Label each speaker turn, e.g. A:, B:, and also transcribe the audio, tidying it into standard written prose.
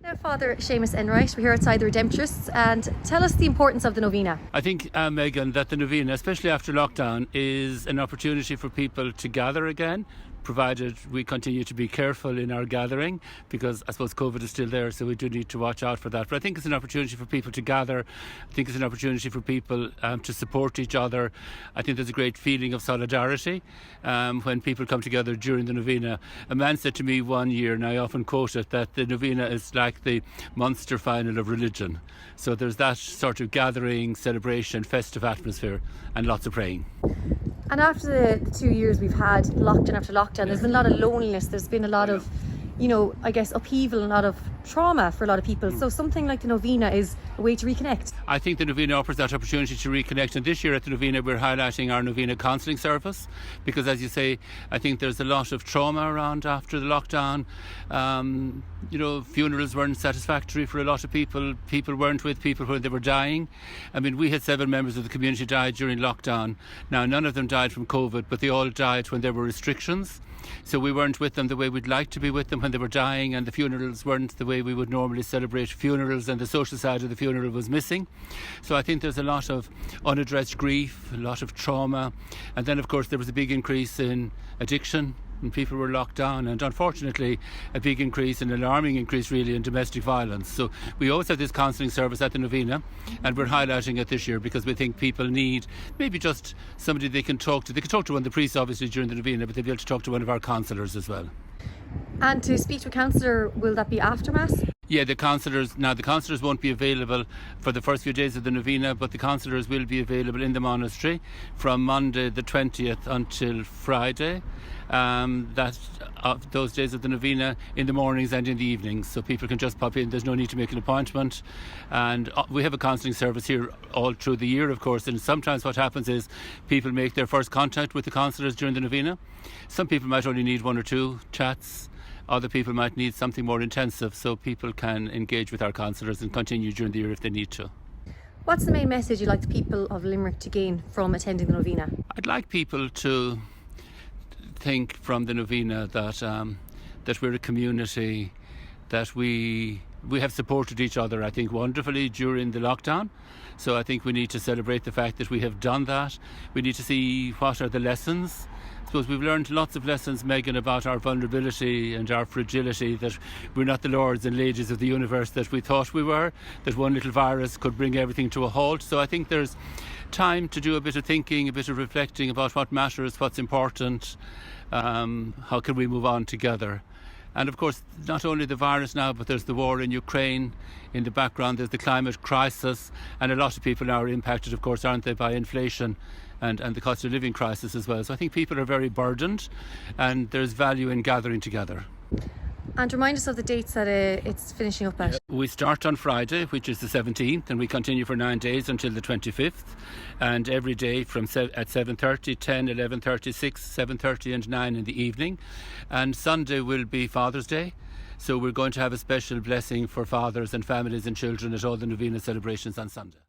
A: Now, Father Séamus Enright, we're here outside the Redemptorists, and tell us the importance of the Novena.
B: I think, Megan, that the Novena, especially after lockdown, is an opportunity for people to gather again, provided we continue to be careful in our gathering, because I suppose COVID is still there, so we do need to watch out for that. But I think it's an opportunity for people to gather. I think it's an opportunity for people to support each other. I think there's a great feeling of solidarity when people come together during the Novena. A man said to me one year, and I often quote it, that the Novena is like the Munster final of religion. So there's that sort of gathering, celebration, festive atmosphere, and lots of praying.
A: And after the 2 years we've had lockdown after lockdown, there's been a lot of loneliness, there's been a lot of, I guess, upheaval and a lot of trauma for a lot of people. So something like the Novena is a way to reconnect.
B: I think the Novena offers that opportunity to reconnect, and this year at the Novena we're highlighting our Novena counselling service, because as you say, I think there's a lot of trauma around after the lockdown. Funerals weren't satisfactory for a lot of people. People weren't with people when they were dying. I mean, we had 7 members of the community died during lockdown. Now, none of them died from COVID, but they all died when there were restrictions. So we weren't with them the way we'd like to be with them when they were dying, and the funerals weren't the way we would normally celebrate funerals, and the social side of the funeral was missing. So I think there's a lot of unaddressed grief, a lot of trauma, and then of course there was a big increase in addiction when people were locked down, and unfortunately a big increase, an alarming increase really, in domestic violence. So we always have this counselling service at the Novena, and we're highlighting it this year because we think people need maybe just somebody they can talk to. They can talk to one of the priests obviously during the Novena, but they'll be able to talk to one of our counsellors as well.
A: And to speak to a counsellor, will that be after Mass?
B: Yeah, the counsellors won't be available for the first few days of the Novena, but the counsellors will be available in the monastery from Monday the 20th until Friday. Those days of the Novena, in the mornings and in the evenings, so people can just pop in. There's no need to make an appointment, and we have a counselling service here all through the year, of course, and sometimes what happens is people make their first contact with the counsellors during the Novena. Some people might only need 1 or 2 chats. Other people might need something more intensive, so people can engage with our counsellors and continue during the year if they need to.
A: What's the main message you'd like the people of Limerick to gain from attending the Novena?
B: I'd like people to think from the Novena that we're a community, that we have supported each other, I think, wonderfully during the lockdown. So I think we need to celebrate the fact that we have done that. We need to see what are the lessons. I suppose we've learned lots of lessons, Megan, about our vulnerability and our fragility, that we're not the lords and ladies of the universe that we thought we were, that one little virus could bring everything to a halt. So I think there's time to do a bit of thinking, a bit of reflecting about what matters, what's important, how can we move on together. And of course, not only the virus now, but there's the war in Ukraine. In the background, there's the climate crisis. And a lot of people now are impacted, of course, aren't they, by inflation and the cost of living crisis as well. So I think people are very burdened, and there's value in gathering together.
A: And remind us of the dates that it's finishing up at.
B: We start on Friday, which is the 17th, and we continue for 9 days until the 25th. And every day at 7:30, 10, 11:30, 6, 7:30 and 9 in the evening. And Sunday will be Father's Day. So we're going to have a special blessing for fathers and families and children at all the Novena celebrations on Sunday.